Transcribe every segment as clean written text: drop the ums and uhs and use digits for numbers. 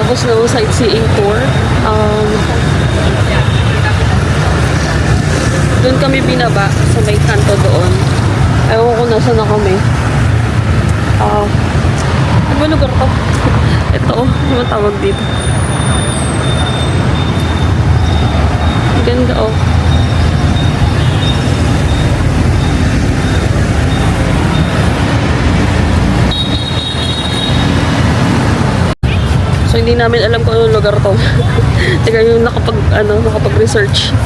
Tapos na yung sightseeing tour. Doon kami binaba sa may kanto doon. Ewan ko nasa na kami. Ano ba lugar to? Ito, ano tawag dito? Ganda oh. So hindi namin alam kung anong lugar to. Teka yung nakapag-research.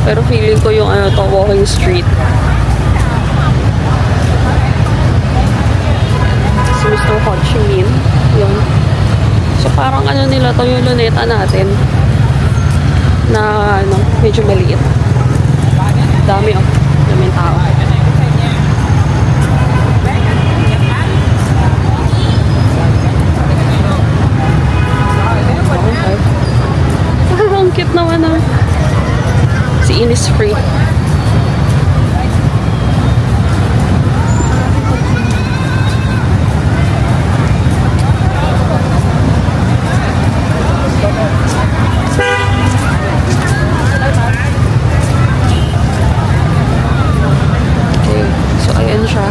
Pero feeling ko yung walking street. Si Mr. Ho Chi Minh. Yun. So parang nila to yung luneta natin. Na medyo maliit. Dami oh. Daming tao. Ang cute naman ah. Si Innisfree. Okay, so ayan siya.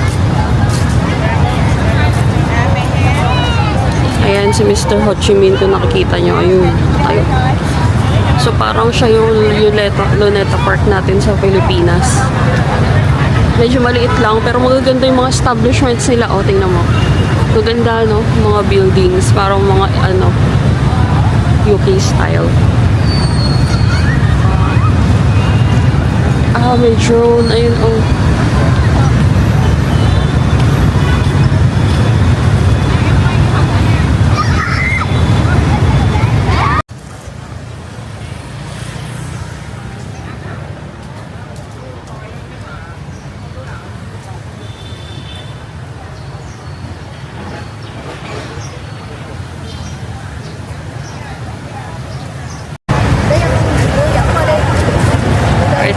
Ayan si Mr. Ho Chi Minh kung nakikita nyo. Ayun, tayo. So parang siya yung Luneta Park natin sa Pilipinas. Medyo maliit lang pero magaganda yung mga establishments nila. O, tingnan mo. Maganda, no? Mga buildings. Parang mga, UK style. May drone. Ayun, oh.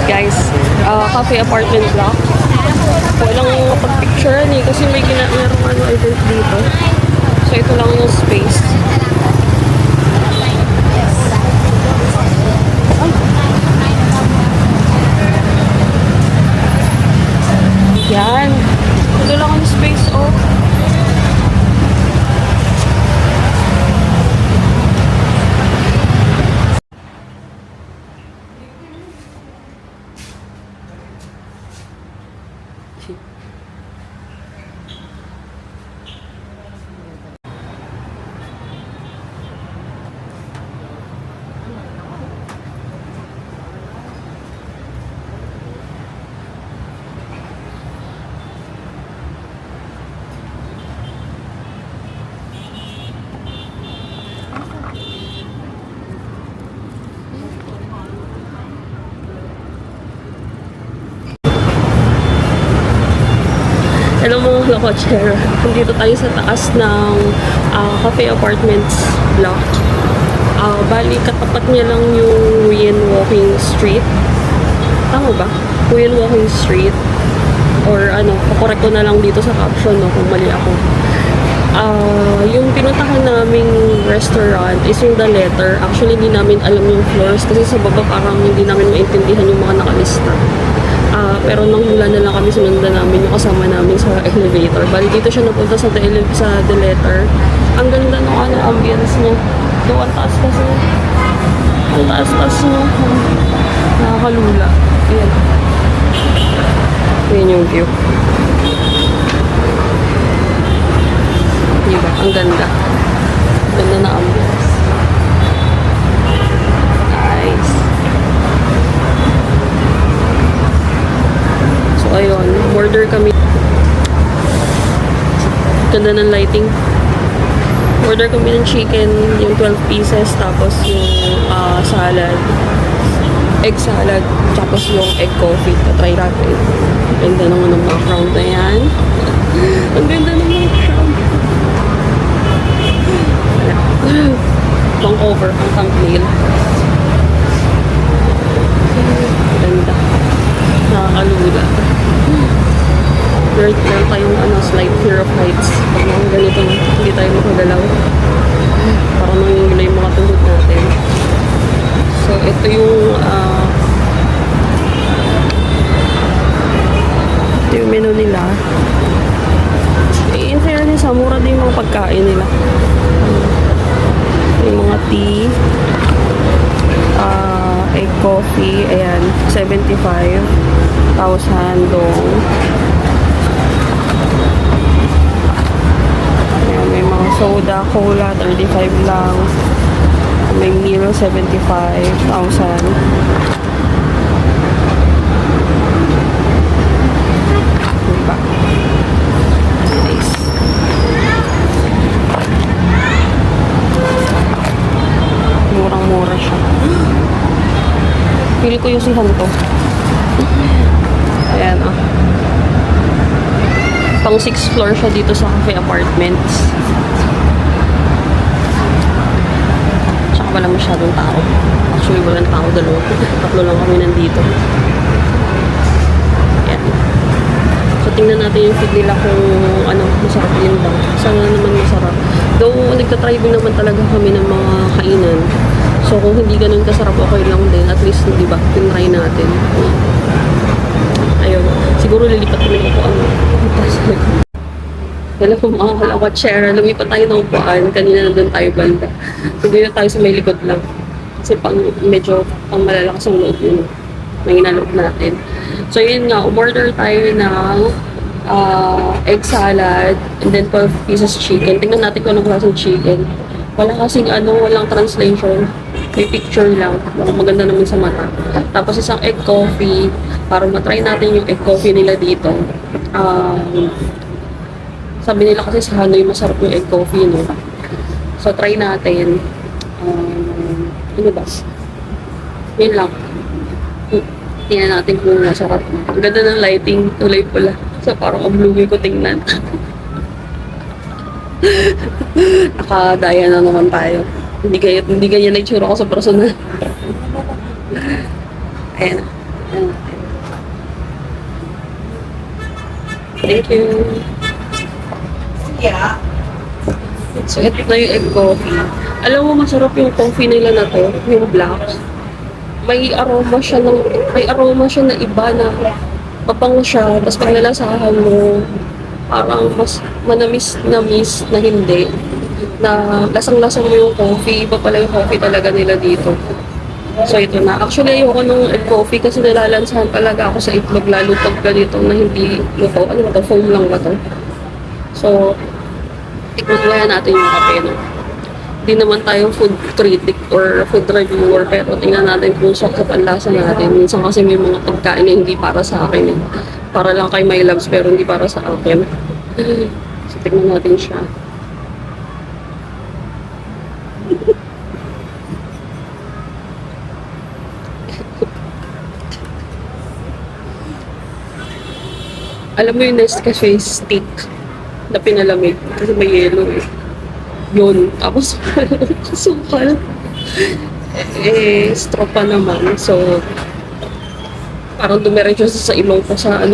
Guys, cafe apartment block. Walang pag-picture eh kasi may merong event dito. So ito lang yung space. Yan. Ito lang yung space oh. Hello mga lokochera. Dito tayo sa taas ng Cafe Apartments block. Bali, katapat niya lang yung Huyen Walking Street. Tama ba? Huyen Walking Street. Or pakorek ko na lang dito sa caption kung mali ako. Yung pinuntahan naming restaurant is yung The Letter. Actually, hindi namin alam yung floors kasi sa baba parang hindi namin maintindihan yung mga nakalista. Pero nang hula na lang kami, sinundan namin yung kasama namin sa elevator. Bali dito siya napunta sa The Letter. Ang ganda ng ambience niya. Doon ang taas kasi. Ang taas niya. Nakakalula. Ayan. Ayan yung view. Diba? Ang ganda. Ganda na ambience. Nice. Ayun, order kami. Ganda ng lighting. Order kami ng chicken, yung 12 pieces, tapos yung salad, egg salad, tapos yung egg coffee. Try natin. Ganda naman ng background na yan. Ang ganda ng background. Pang over ang thumbnail. Ganda. Nakakalula. Meron tayong slight fear of heights. seats. Pag mga ganito na, hindi tayo makagalaw. Parang nangingilo yung mga tuhod natin. So, ito yung menu nila. In fairness, mura din yung mga pagkain nila. Yung mga tea, egg coffee, ayan, 75,000 dong. Ayan, may mga soda, cola, 35 lang. May meal, 75,000. Diba? Nice. Murang-mura siya. Pili ko yung sihan to. Ayan, ah. Pang 6th floor siya dito sa Cafe Apartments. Tsaka wala masyadong tao. Actually, walang tao, dalawa. Tatlo lang kami nandito. Ayan. So, tingnan natin yung food nila kung ano, masarap yun ba. Sana naman masarap. Though, nagtatry din naman talaga kami ng mga kainan. So, kung hindi ganun kasarap, okay lang din. At least, di ba, tinry natin. Ayun. Siguro lilipat kami ng upuan. Hello po mga kalawatsyera. Lumipat tayo ng upuan. Kanina nandun tayo banda. Hindi na tayo sa may likod lang. Kasi medyo pang malalakas ang loob yun. Nanginaloob natin. So, yun nga. Umorder tayo ng egg salad and then 12 pieces chicken. Tingnan natin kung anong klaseng chicken. Wala kasing walang translation. May picture lang. Maganda naman sa mata. Tapos isang egg coffee. Para matry natin yung egg coffee nila dito. Sabi nila kasi sa Hanoi masarap yung egg coffee, no? So, try natin. Ano ba? Yun lang. Tingnan natin kung masarap. Ang ganda ng lighting. Tulay pula. So, parang ang blue ko tingnan. Nakadaya na naman tayo. Hindi ganyan na itsura ko sa personal. Ayan. Ayan. Thank you. Yeah. So, ito na yung egg coffee. Alam mo, masarap yung coffee nila na to, yung black. May aroma siya na iba na mabango siya. Tapos pag nalasahan mo, parang mas manamis-namis na hindi. Na lasang-lasang mo yung coffee. Iba pala yung coffee talaga nila dito. So, ito na. Actually, ayoko ng egg coffee kasi nalalansahan talaga ako sa itlog. Lalo pag ganito na hindi luto. Ano ba ito? Foam lang ba ito? So, tikman kaya natin yung kape, no? Hindi naman tayo food critic or food reviewer, pero tingnan natin kung sakto ang lasa natin. Minsan kasi may mga pagkain na hindi para sa akin, eh. Para lang kay my loves, pero hindi para sa akin. So, tingnan natin siya. Alam mo yung Nescafe stick na pinalamig kasi may yellow eh. Yun. Tapos, sukal. Straw pa naman. So, parang dumiretso sa ilong ko sa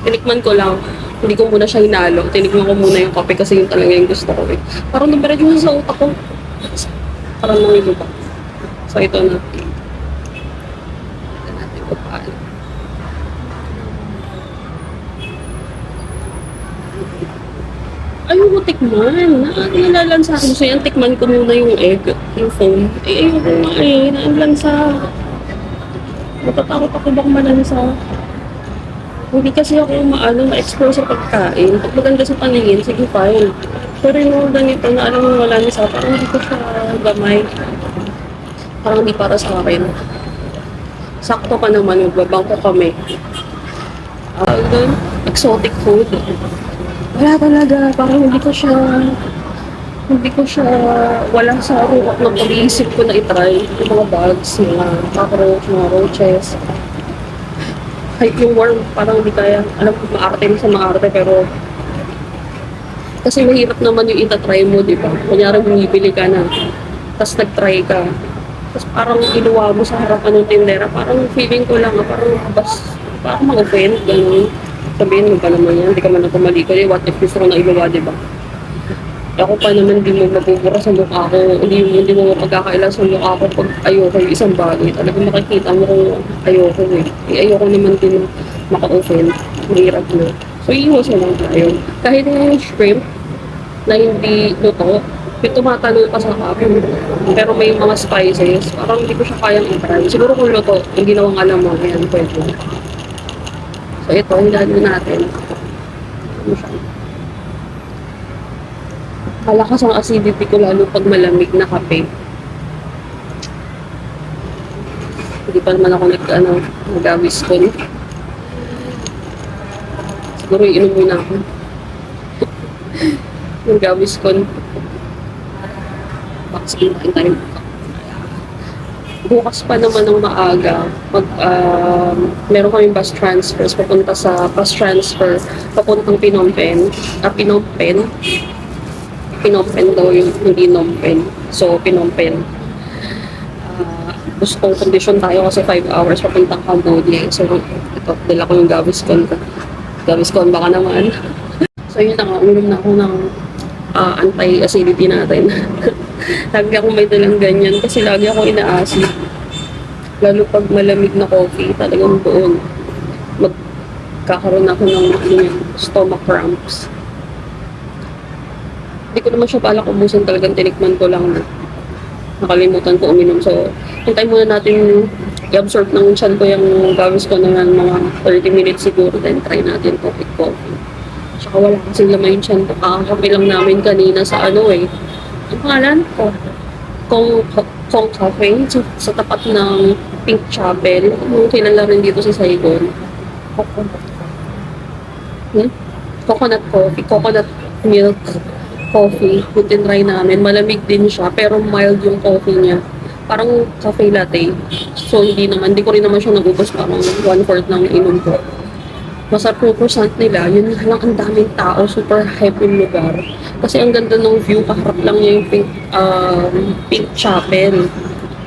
tinikman ko lang. Hindi ko muna siya hinalo. Tinikman ko muna yung kape kasi yun talaga yung gusto ko eh. Parang dumiretso sa utak ko. Parang nangilo pa. So, ito na. Ito natin ko paano. Ayoko tikman. Nalalansa ako. So yan, tikman ko muna yung egg, yung foam. Ayoko nga eh. Naalansa. Matatakot ako baka malansa. Hindi kasi ako ma-explore sa pagkain. Pag maganda sa paningin, sige fine. Pero yung ganito na alam mo malansa, parang hindi ko siya gamay. Parang hindi para sa akin. Sakto pa naman, magbabangko kami. Exotic food. Wala talaga, parang hindi ko siya, wala sa ruwak ng pag-iisip ko na itry. Yung mga bugs, mga cockroach, mga roaches. Kahit yung worm, parang hindi kaya, alam ko maarte mo sa maarte, pero kasi mahirap naman yung itatry mo, di ba? Kunyari bumibili ka na, tapos nag-try ka. Tapos parang iluwa mo sa harapan ng tindera, parang feeling ko lang, parang mag-offend, gano'n. Sabihin mo pa naman yan, hindi ka man na pumaliko. Eh, what if gusto ko na iluwa, di ba? Eh, ako pa naman, di mo mabubura sa mukha ko. Hindi mo mapagkakailan sa mukha ko pag ayoko yung isang bagay. Talagang makikita mo kung ayoko eh. Eh, ayoko naman din maka-offend. Mahirap na. So, iiwasan lang tayo. Kahit yung shrimp na hindi luto, may tumatalo pa sa akin. Pero may mga spices, parang hindi ko siya kayang i-try. Siguro kung luto, yung ginawang alam mo, ayan, pwede. So, ito, hindahan natin. Ano siya? Malakas ang acidity ko lalo pag malamig na kape. Hindi pa naman ako nag-Gaviscon. Siguro iinom muna ako. Yung Gaviscon. Vaccine tayo. Bukas pa naman ng maaga. Meron kaming bus transfers bus transfer papuntang Phnom Penh. Phnom Penh. Phnom Penh daw yung hindi Phnom Penh. So, Phnom Penh. Gusto kong condition tayo kasi 5 hours papuntang Cambodia. So, ito, dala ko yung Gaviscon ko. Gaviscon baka naman. So, yun na nga. Uminom na ako ng anti-acidity natin. Lagi ako may dalang ganyan kasi lagi ako ina-acid. Lalo pag malamig na coffee, talagang doon magkakaroon ako ng stomach cramps. Hindi ko naman siya balak ubusin, talagang tinikman ko lang na nakalimutan ko uminom. So, hintay muna natin i-absorb ng tiyan ko yung Gaviscon naman mga 30 minutes siguro, then try natin coffee. Tsaka wala kasing laman yung tiyan ko. Kakakapi lang namin kanina sa ang pangalan ko? Kong Cafe sa tapat ng Pink Chapel. Yung kilala rin dito sa Saigon. Coconut coffee. Coconut milk coffee. Yung tinry namin. Malamig din siya pero mild yung coffee niya. Parang cafe latte. So hindi ko rin naman siya nagubos. Parang 1/4 ng inom ko. Masarap yung croissant nila, yun lang ang daming tao, super hype yung lugar. Kasi ang ganda ng view, kaharap lang niya yung Pink Chapel.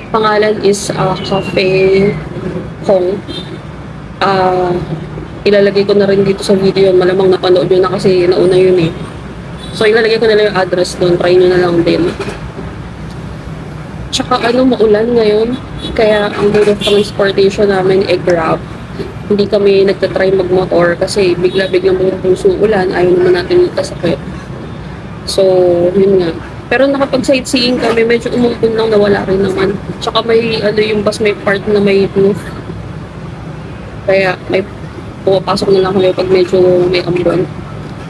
Pangalan is Cafe Kong. Ilalagay ko na rin dito sa video yun, malamang napanood yun na kasi nauna yun eh. So ilalagay ko na lang yung address doon, try nyo na lang din. Tsaka maulan ngayon, kaya ang mode of transportation namin ay Grab. Hindi kami nagtatry magmotor kasi bigla-biglang bumubuso ulan, ayaw naman natin kasakit. So, yun nga. Pero nakapag-sightseeing kami, medyo umumpun lang, nawala rin naman. Tsaka may, yung bus may part na may roof. Kaya may pumapasok na lang kami pag medyo may ambon.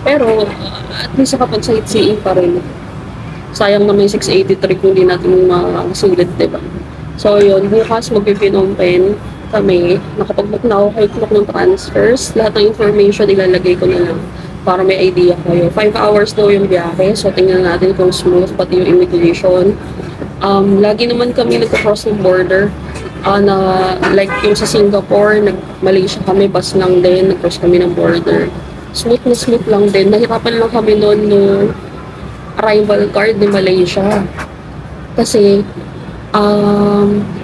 Pero, at least nakapag-sightseeing pa rin. Sayang naman yung 683 kung hindi natin masulit, diba? So, yun. Bukas mag-Phnom Penh kami, nakapag-book na ako kay Klook ng transfers. Lahat ng information ilalagay ko na lang para may idea kayo. 5 hours daw yung biyahe, so tingnan natin kung smooth, pati yung immigration. Lagi naman kami nagka-cross ng border. Like yung sa Singapore, nag-Malaysia kami, bus lang din, nag-cross kami ng border. Smooth na smooth lang din. Nahirapan lang kami noon no arrival card ni Malaysia. Kasi,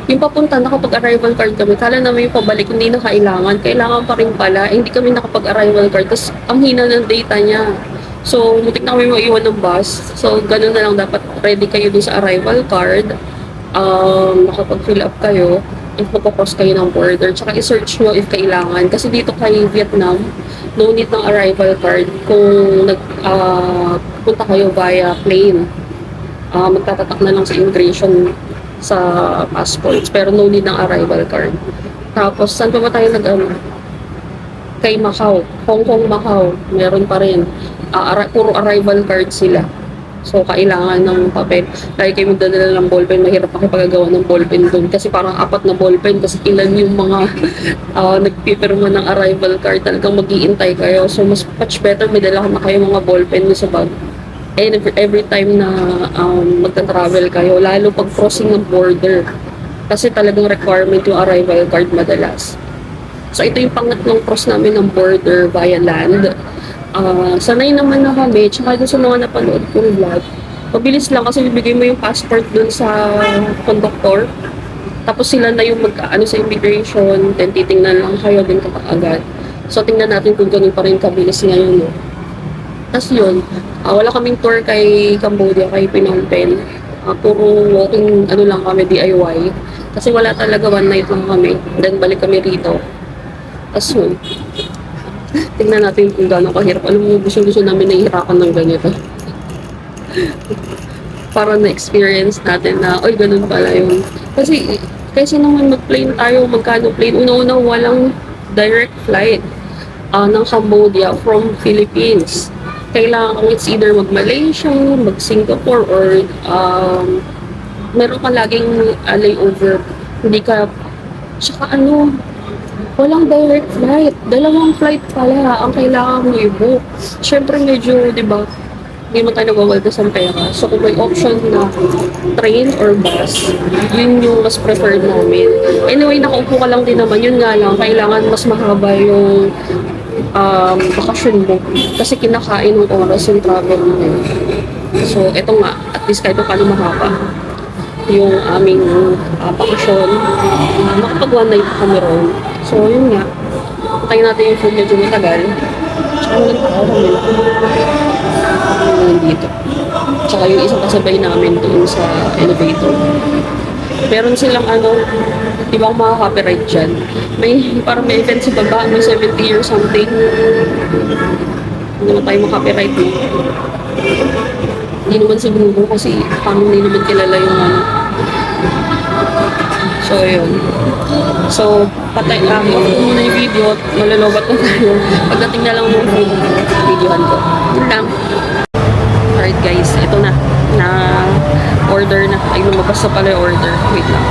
yung papunta, nakapag-arrival card kami. Kala namin yung pabalik, hindi na kailangan. Kailangan pa rin pala. Hindi kami nakapag-arrival card. Tapos, ang hina ng data niya. So, mutik na kami maiwan ng bus. So, ganun na lang. Dapat ready kayo dun sa arrival card. Nakapag-fill up kayo. If magkakross kayo ng border. Tsaka i-search nyo if kailangan. Kasi dito kay Vietnam, no need ng arrival card kung punta kayo via plane. Magtatatak na lang sa immigration sa passports, pero no need ng arrival card. Tapos, saan pa ba tayo kay Macau, Hong Kong, Macau, meron pa rin. Puro arrival card sila. So, kailangan ng papel. Lagi kayo magdadala ng ballpen, mahirap makipagagawa ng ballpen doon. Kasi parang 4 na ballpen, kasi ilan yung mga nagpipirma ng arrival card, talagang mag-iintay kayo. So, much better may dala na kayo mga ballpen nyo sa bag. And every time na magta-travel kayo, lalo pag crossing ng border, kasi talagang requirement yung arrival card madalas. So ito yung pangatlong cross namin ng border via land. Sanay naman na kami, tsaka doon sa mga napanood kong vlog, mabilis lang kasi bibigay mo yung passport doon sa conductor, tapos sila na yung sa immigration, then titingnan lang kayo din agad. So, tingnan natin kung ganun pa rin kabilis ngayon, no? Tapos yun, wala kaming tour kay Cambodia, kay Phnom Penh. Puro walking, ano lang kami, DIY. Kasi wala talaga, one night lang kami. Then, balik kami rito. Tapos yun, tingnan natin kung gaano kahirap. Alam mo, gusto namin nahihirapan ng ganito. Para na-experience natin na, oy, ganun pala yun. Kasi, kaysa naman mag-plane tayo, magkano plane, una-una walang direct flight ng Cambodia from Philippines. Kailangan kung it's either mag-Malaysia, mag-Singapore, or meron ka laging layover. Hindi ka, tsaka ano, walang direct flight. Dalawang flight pala ang kailangan mo i-book. Siyempre medyo, di ba, hindi mo tayo nagwawaldas ng pera. So kung may option na train or bus, yun yung mas preferred namin. Anyway, nakaupo ka lang din naman. Yun nga lang, kailangan mas mahaba yung bakasyon mo. Kasi kinakain ng oras yung travel mo. So, eto nga, at least kahit paano mahaba yung aming bakasyon. Nakapag one night kami ron. So, yun nga. Patayin natin yung food medyo matagal. Tsaka walang tao kami. Dito. Tsaka yung isang kasabay namin doon sa elevator. Meron silang ano, di ba makaka-copyright dyan? May, parang may event sa baba, may 70 or something. Hindi naman tayo makaka-copyright mo. Hindi naman siguro kasi parang hindi naman kilala yung ano. So, yun. So, patay, off ko muna yung video at malalobat na tayo. Pagdating na lang ng food, videohan ko. Yun lang. Alright guys, ito na. Na order na. Ay, lumabas na pala yung order. Wait lang.